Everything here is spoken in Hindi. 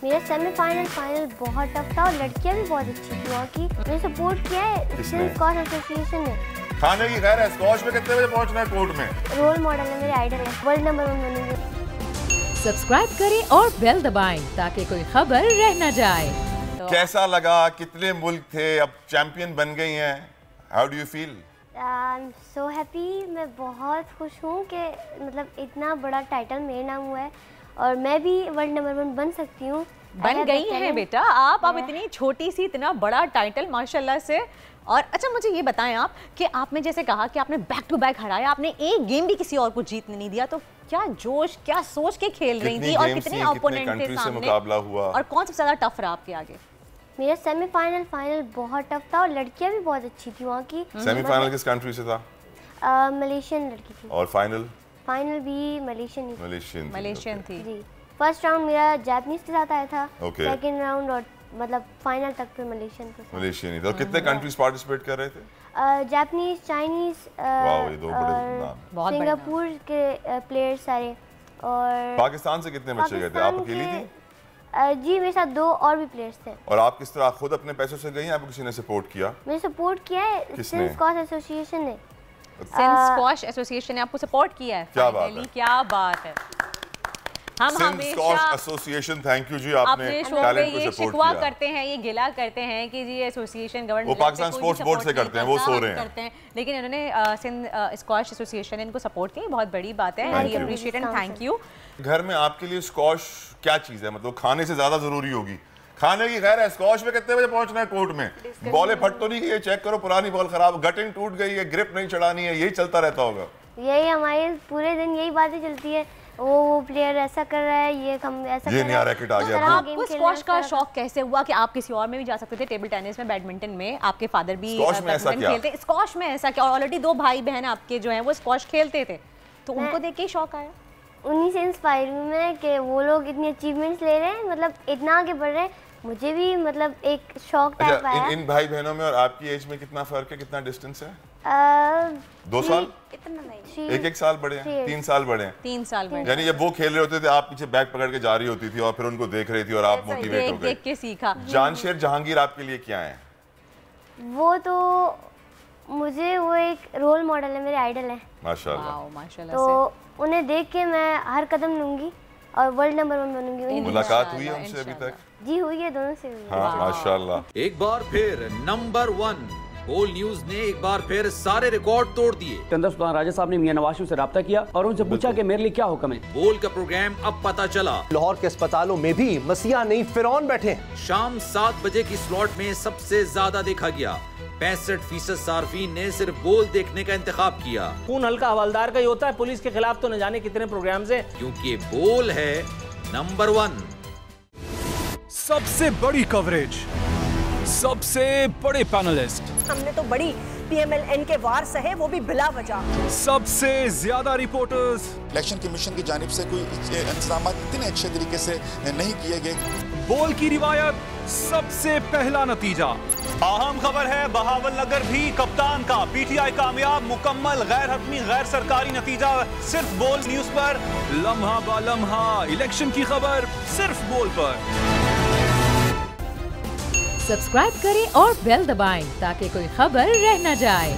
मेरा सेमीफाइनल फाइनल बहुत टफ था और लड़कियां भी बहुत अच्छी थी वहाँ की। मैंने सपोर्ट किया है स्क्वाश एसोसिएशन ने। खाने की खैर है, स्क्वाश में कितने बजे पहुंचना है कोर्ट में? रोल मॉडल है, मेरे आइडल है, वर्ल्ड नंबर 1 बनेंगे। सब्सक्राइब करें और बेल दबाएं ताकि कोई खबर रह न जाए। कैसा लगा? कितने मुल्क थे, अब चैंपियन बन गई हैं, how do you feel? I am so happy. मैं बहुत खुश हूँ कि मतलब इतना बड़ा टाइटल मेरे नाम हुआ है और मैं भी वर्ल्ड नंबर 1 बन सकती हूँ। बन गई हैं बेटा आप। अब इतनी छोटी सी इतना बड़ा टाइटल माशाल्लाह से। और अच्छा मुझे ये बताएं आप कि आपने जैसे कहा कि आपने बैक टू बैक हराया, आपने एक गेम भी किसी और को जीतने नहीं दिया, तो क्या जोश, क्या सोच के खेल रही थी और कितने ओपोनेंट थे सामने, मुकाबला हुआ और कौन सबसे ज्यादा टफ रहा आपके आगे? मेरा सेमीफाइनल फाइनल बहुत टफ था और लड़कियां भी बहुत अच्छी थी वहाँ की। सेमीफाइनल किस कंट्री से था? मलेशियन लड़की थी। और फाइनल भी मलेशियन थी जी। फर्स्ट राउंड मेरा जापानीज के साथ आया था, सेकंड राउंड और मतलब फाइनल तक पे मलेशियन। और कितने कंट्रीज पार्टिसिपेट कर रहे थे? जापानीज, चाइनीज, सिंगापुर के प्लेयर्स सारे। और पाकिस्तान से कितने बच्चे गए थे? आप अकेली थी? जी मेरे साथ 2 और भी प्लेयर्स थे। और आप किस तरह खुद अपने पैसों से गई हैं, आपको किसी ने सपोर्ट किया? मैंने सपोर्ट किया है स्क्वाश एसोसिएशन ने। स्क्वाश एसोसिएशन ने आपको सपोर्ट किया है? क्या बात है, क्या बात है। हम हमेशा एसोसिएशन थैंक यू जी, आपने टैलेंट को सपोर्ट किया। करते हैं, ये गिला करते हैं कि जी एसोसिएशन गवर्नमेंट, वो पाकिस्तान स्पोर्ट्स बोर्ड से करते हैं, वो सो रहे हैं, लेकिन इन्होंने सिंध स्क्वाश एसोसिएशन इनको सपोर्ट किया, बहुत बड़ी बात है। I appreciate and thank you. घर में आपके लिए स्क्वाश क्या चीज है? मतलब खाने से ज्यादा जरूरी होगी। खाने की खैर है, स्क्वाश में कितने बजे पहुंचना है कोर्ट में? बॉलें फट तो नहीं गई? चेक करो, पुरानी बॉल खराब, गटिंग टूट गई है, ग्रिप नहीं चढ़ानी है, यही चलता रहता होगा। यही हमारे पूरे दिन यही बातें चलती है, वो प्लेयर ऐसा कर रहा है, ये हम ऐसा ये नया रैकेट आ गया। आपको स्क्वाश का शौक कैसे हुआ कि आप किसी और में भी जा सकते थे? टेबल टेनिस में, बैडमिंटन में आपके फादर भी खेलते, स्क्वाश में ऐसा क्या? ऑलरेडी 2 भाई बहन आपके जो हैं वो स्क्वाश खेलते थे, तो उनको देख के शौक आया? उन्हीं से इंस्पायर हूँ मैं कि वो लोग इतनी अचीवमेंट्स ले रहे हैं, मतलब इतना आगे बढ़ रहे हैं, मुझे भी मतलब एक शौक टाइप आया। इन भाई बहनों में और आपकी एज में कितना फर्क है, कितना डिस्टेंस है? 2 साल? इतना नहीं, 1 साल बड़े हैं, 3 साल बड़े हैं। 3 साल बड़े। यानी जब वो खेल रहे होते थे आप पीछे बैग पकड़ के जा रही होती थी और फिर उनको देख रही थी और आप मोटिवेट हो गए। देख के सीखा। जानशेर जहांगीर आपके लिए क्या है? वो तो मुझे वो एक रोल मॉडल है, मेरे आइडल है माशाल्लाह। तो उन्हें देख के मैं हर कदम लूंगी और वर्ल्ड नंबर 1 बनूंगी। मुलाकात हुई है उनसे अभी तक? जी हुई है, दोनों से हुई है। हाँ माशाल्लाह। एक बार फिर नंबर 1 बोल न्यूज ने एक बार फिर सारे रिकॉर्ड तोड़ दिए। सिकंदर सुल्तान राजा साहब ने मियां नवाज शरीफ से राब्ता किया और उनसे पूछा कि मेरे लिए क्या हुक्म है। बोल का प्रोग्राम अब पता चला। लाहौर के अस्पतालों में भी मसीहा नहीं फिरौन बैठे हैं। शाम 7 बजे की स्लॉट में सबसे ज्यादा देखा गया। 65% सार्फिन ने सिर्फ बोल देखने का इंतखाब किया। खून हल्का हवलदार का ही होता है, पुलिस के खिलाफ तो न जाने कितने प्रोग्राम्स हैं, क्योंकि बोल है नंबर 1। सबसे बड़ी कवरेज, सबसे बड़े पैनलिस्ट, हमने तो बड़ी PMLN के वार सहे, वो भी बिला वजह। सबसे ज्यादा रिपोर्टर्स। इलेक्शन कमीशन की जानिब से कोई इंतजाम इतने अच्छे तरीके से नहीं किए गए। बोल की रिवायत, सबसे पहला नतीजा। अहम खबर है बहावल नगर भी कप्तान का, PTI कामयाब, मुकम्मल गैर हतमी गैर सरकारी नतीजा सिर्फ बोल न्यूज पर। लम्हा बा लम्हा इलेक्शन की खबर सिर्फ बोल पर। सब्सक्राइब करें और बेल दबाएं ताकि कोई खबर रह न जाए।